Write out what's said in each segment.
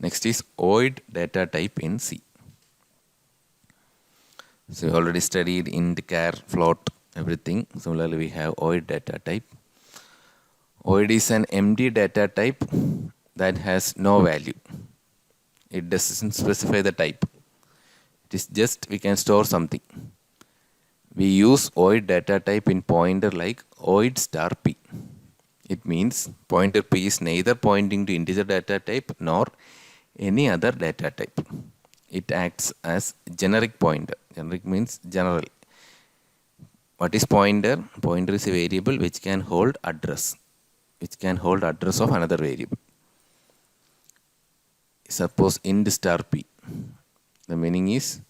Next is void data type in C. So we already studied int, char, float, everything. Similarly, we have void data type. Void is an empty data type that has no value. It doesn't specify the type. It is just we can store something. We use void data type in pointer like void star p. It means pointer p is neither pointing to integer data type nor any other data type. It acts as generic pointer. Generic means general. What is pointer? Pointer is a variable which can hold address. Which can hold address of another variable. Suppose int star p. The meaning is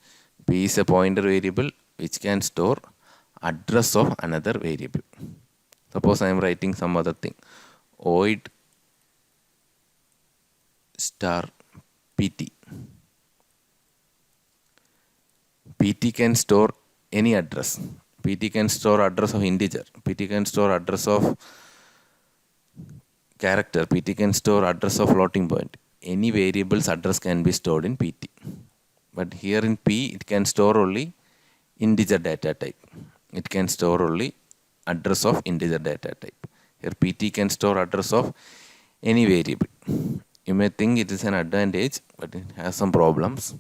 p is a pointer variable which can store address of another variable. Suppose I am writing some other thing. Void star pt. pt can store any address. pt can store address of integer. pt can store address of character. pt can store address of floating point. Any variable's address can be stored in pt. But here in p, it can store only integer data type. It can store only address of integer data type. Here pt can store address of any variable. You may think it is an advantage, but it has some problems.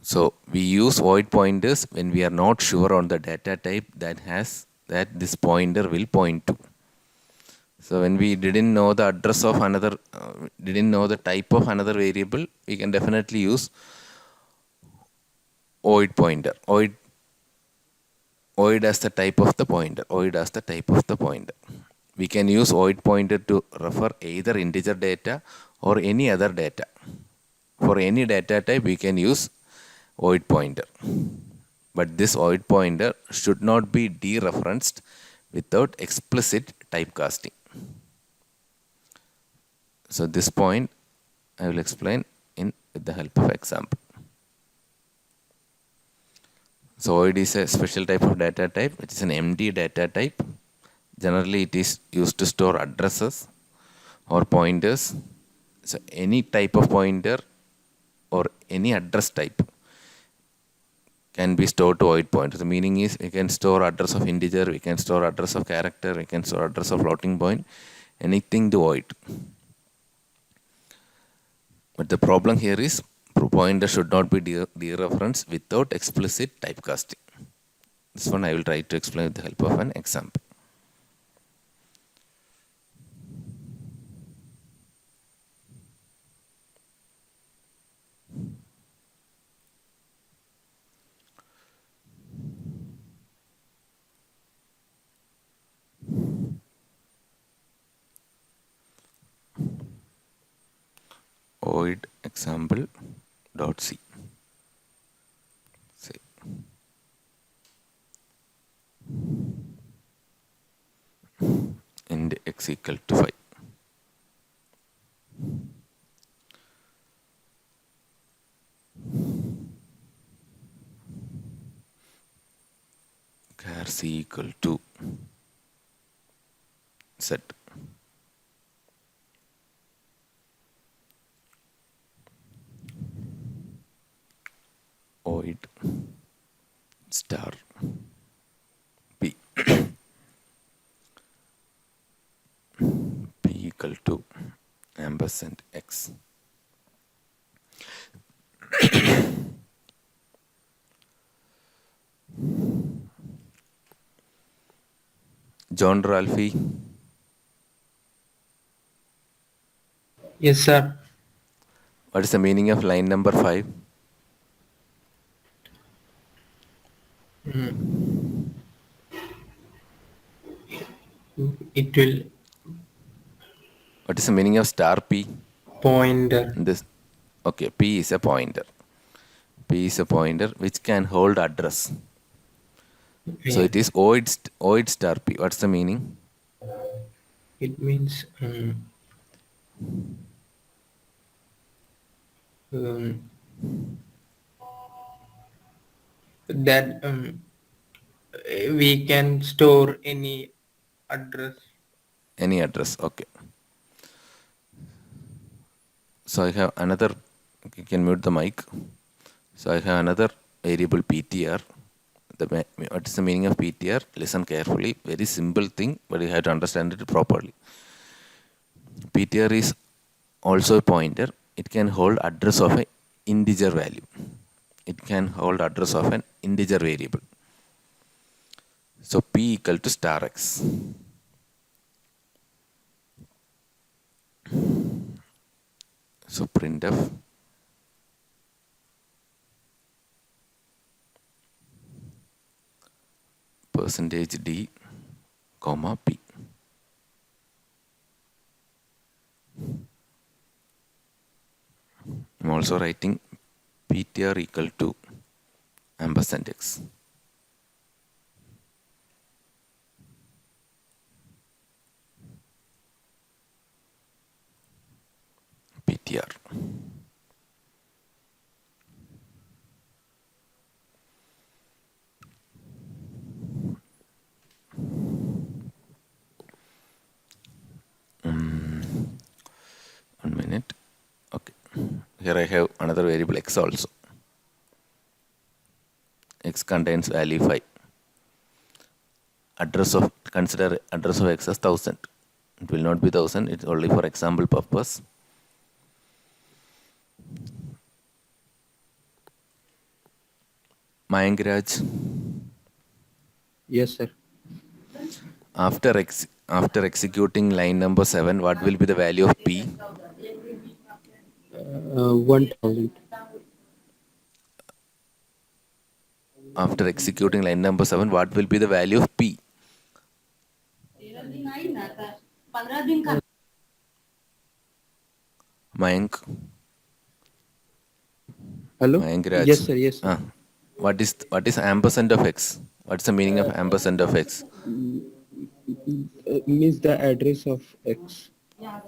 So we use void pointers when we are not sure on the data type that this pointer will point to. So when we didn't know the address of another, didn't know the type of another variable, we can definitely use void pointer. Void as the type of the pointer. Void as the type of the pointer. We can use void pointer to refer either integer data or any other data. For any data type, we can use void pointer. But this void pointer should not be dereferenced without explicit typecasting. So this point I will explain with the help of example. So void is a special type of data type, which is an empty data type. Generally, it is used to store addresses or pointers. So any type of pointer or any address type can be stored to void pointer. The meaning is we can store address of integer, we can store address of character, we can store address of floating point, anything to void. But the problem here is pointer should not be dereferenced without explicit typecasting. This one I will try to explain with the help of an example. Void example dot c. Say int x equal to 5. Char c equal to set. Void star p. p equal to ampersand x. John Ralphie. Yes, sir. What is the meaning of line number 5? It will What is the meaning of star p? pointer. This okay, p is a pointer. P is a pointer which can hold address. So Yeah. it is void star p. What's the meaning? It means um, that we can store any address. Any address. Okay. So I have another, you can mute the mic. So I have another variable ptr. What is the meaning of ptr? Listen carefully. Very simple thing, but you have to understand it properly. ptr is also a pointer. It can hold address of an integer value. It can hold address of an integer variable. So p equal to star x. So printf percentage d comma p. I'm also writing ptr equal to ampersand x. ptr. One minute. Okay. Here I have another variable x also. X contains value 5. Consider address of x as 1000. It will not be 1000. It's only for example purpose. Mayangraj, Yes, sir. after executing line number 7, what will be the value of p? 1000. After executing line number 7, what will be the value of p? Mayank, Hello? Mayangraj. Yes, sir. Yes, sir. What is ampersand of x? What's the meaning of ampersand of x? Means the address of X.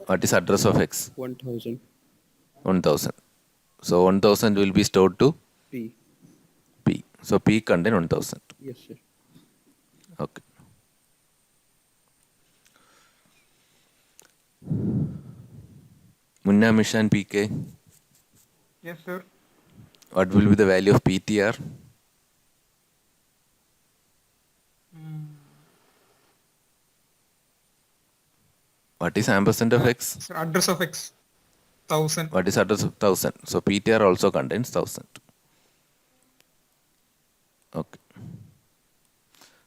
What is address of x? 1000. 1000. So 1000 will be stored to P. p. So p contain 1000. Yes, sir. Okay. Munna Mission PK. Yes, sir. What will be the value of PTR? What is ampersand of x? Sir, address of X 1000. What is address of 1000? So PTR also contains 1000. Okay.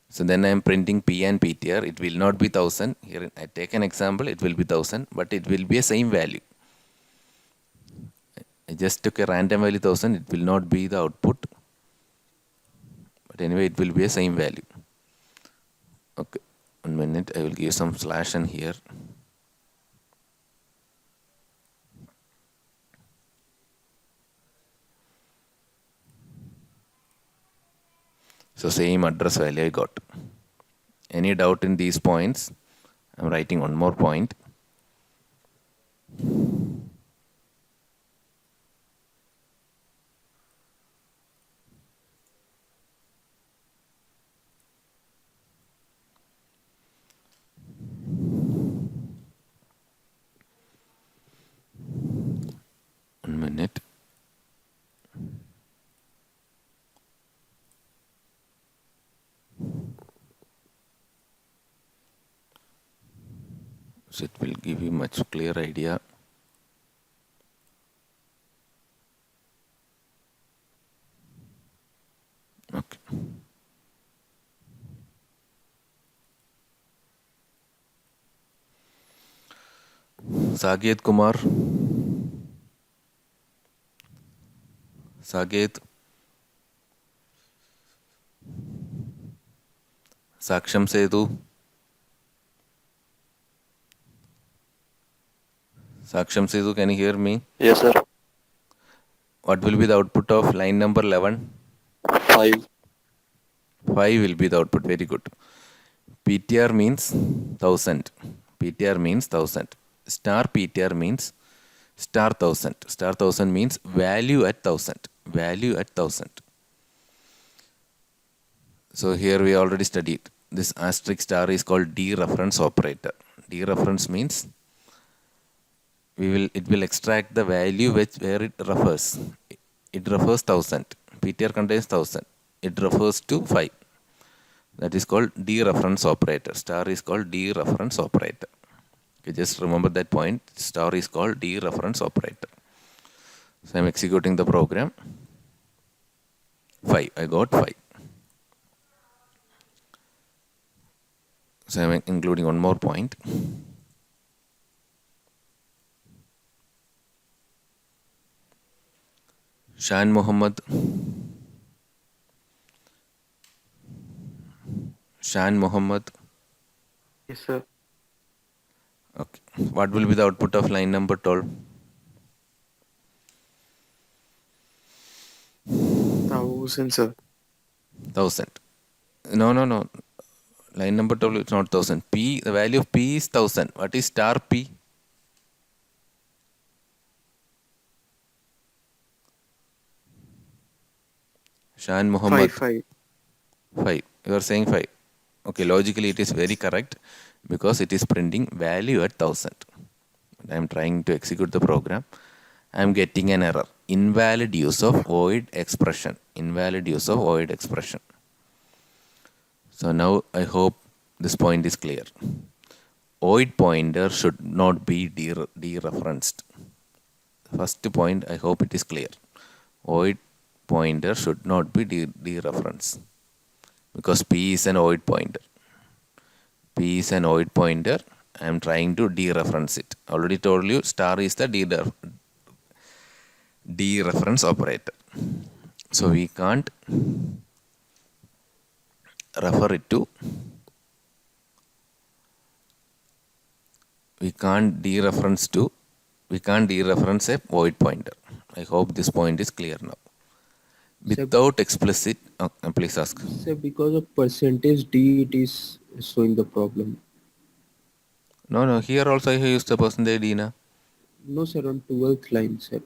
So then I am printing P and PTR. It will not be 1000. Here I take an example. It will be 1000, but it will be a same value. I just took a random value 1000. It will not be the output. But anyway, it will be a same value. Okay. 1 minute. I will give some slash and here. So same address value I got. Any doubt in these points? I'm writing one more point. One minute. So it will give you much clear idea. Okay. Saget Kumar. Saget. Saksham Setu. Saksham Setu, can you hear me? Yes, sir. What will be the output of line number 11? 5. 5 will be the output. Very good. PTR means 1000. PTR means 1000. Star PTR means star 1000. Star 1000 means value at 1000. Value at 1000. So here we already studied. This asterisk star is called dereference operator. Dereference means it will extract the value where it refers. It refers 1000. Ptr contains 1000. It refers to 5. That is called dereference operator. Star is called dereference operator. Okay, just remember that point. Star is called dereference operator. So I'm executing the program. 5. I got 5. So I'm including one more point. Shan Muhammad. Shan Muhammad. Yes, sir. Okay. What will be the output of line number 12? 1000, sir. 1000. No. Line number 12 is not 1000. P, the value of P is 1000. What is star P? Shan Muhammad. 5. 5. You are saying 5. Okay, logically it is very correct because it is printing value at 1000. I am trying to execute the program. I am getting an error. Invalid use of void expression. Invalid use of void expression. So now I hope this point is clear. Void pointer should not be dereferenced. First point, I hope it is clear. Void pointer should not be dereferenced because P is an void pointer. P is an void pointer. I am trying to dereference it. Already told you star is the dereference operator. So we can't refer it to, we can't dereference a void pointer. I hope this point is clear now. Without explicit, please ask. Sir, because of percentage D, it is showing the problem. No, here also I have used the percentage D na. No, sir, on 12th line, sir.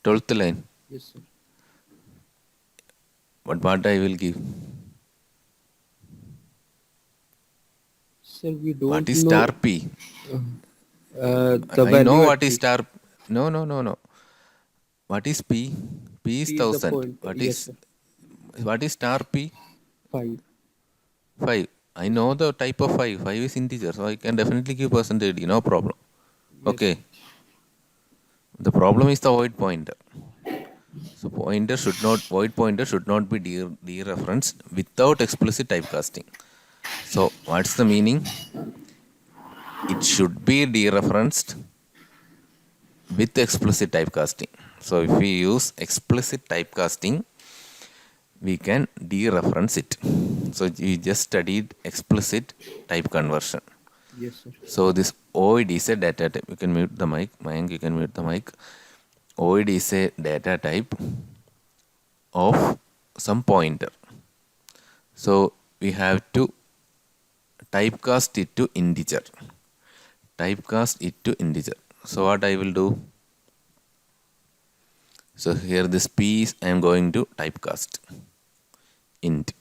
12th line. Yes, sir. But what I will give? Sir, we don't What is know. star P? The I know value what at is P. star. No. What is P? P is P is the 1000. point. Yes, sir. What is star P? 5. 5. I know the type of 5. 5 is integer, so I can definitely give percentage D, no problem. Yes. Okay. The problem is the void pointer. So void pointer should not be dereferenced without explicit typecasting. So what's the meaning? It should be dereferenced with explicit typecasting. So if we use explicit typecasting, we can dereference it. So we just studied explicit type conversion. Yes, sir. So this void is a data type. You can mute the mic. Mayank, you can mute the mic. Void is a data type of some pointer. So we have to typecast it to integer. Typecast it to integer. So what I will do? So here this P is I am going to typecast. Int.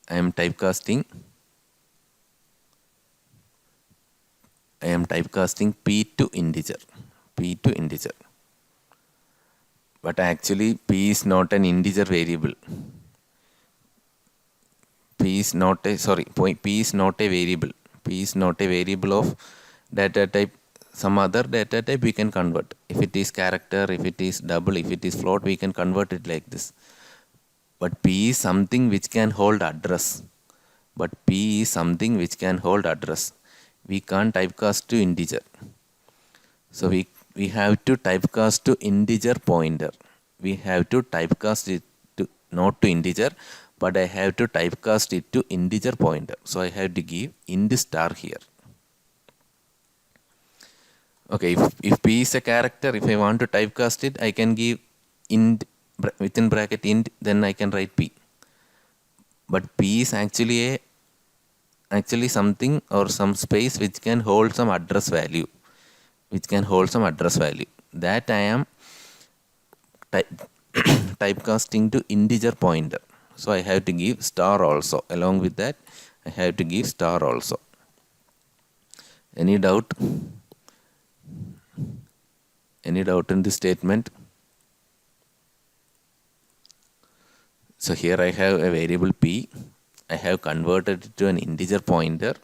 I am typecasting P to integer. But actually P is not an integer variable. P is not a variable. P is not a variable of data type. Some other data type we can convert. If it is character, if it is double, if it is float, we can convert it like this. But P is something which can hold address. We can't typecast to integer. So we have to typecast to integer pointer. We have to typecast it to not to integer, but I have to typecast it to integer pointer. So I have to give int star here. Okay, if P is a character, if I want to typecast it, I can give int within bracket int, then I can write P. But P is actually something or some space which can hold some address value. That I am typecasting to integer pointer. So I have to give star also. Along with that, I have to give star also. Any doubt? Any doubt in this statement? So here I have a variable p. I have converted it to an integer pointer.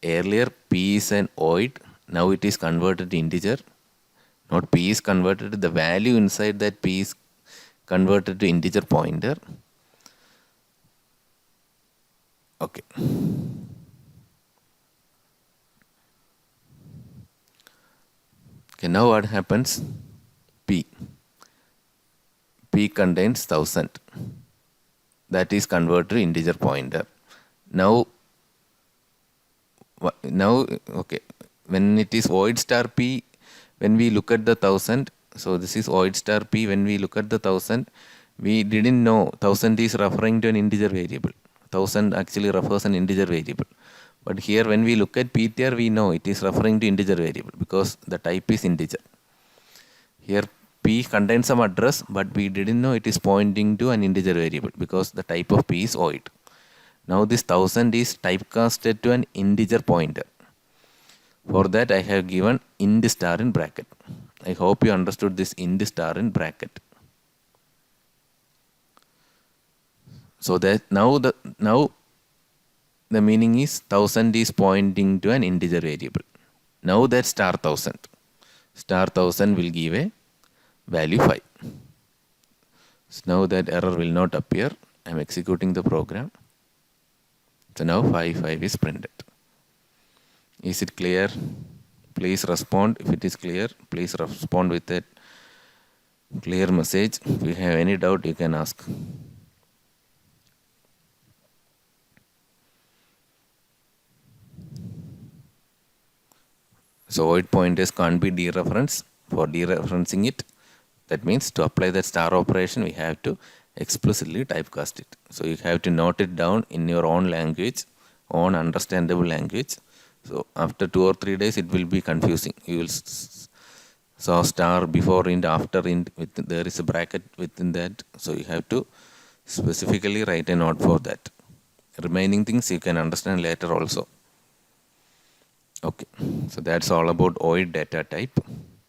Earlier p is an void. Now it is converted to integer. Not p is converted to the value inside that p is converted to integer pointer. Okay. Okay, now what happens? P. P contains 1000. That is converted to integer pointer. Now, okay, when it is void star p, when we look at the 1000, so this is void star p, when we look at the 1000, we didn't know 1000 is referring to an integer variable. 1000 actually refers an integer variable. But here when we look at ptr, we know it is referring to integer variable because the type is integer. Here p contains some address, but we didn't know it is pointing to an integer variable because the type of p is void. Now this 1000 is typecasted to an integer pointer. For that I have given int star in bracket. I hope you understood this int star in bracket. So that now the meaning is 1000 is pointing to an integer variable. Now that star 1000 will give a value 5. So now that error will not appear. I am executing the program. So now 5 is printed. Is it clear? Please respond. If it is clear, please respond with a clear message. If you have any doubt, you can ask. So void pointers can't be dereferenced. For dereferencing it, that means to apply that star operation, we have to explicitly typecast it. So you have to note it down in your own language, own understandable language. So after 2 or 3 days, it will be confusing. You will saw star before int, after int, there is a bracket within that. So you have to specifically write a note for that. Remaining things you can understand later also. Okay, so that's all about void data type.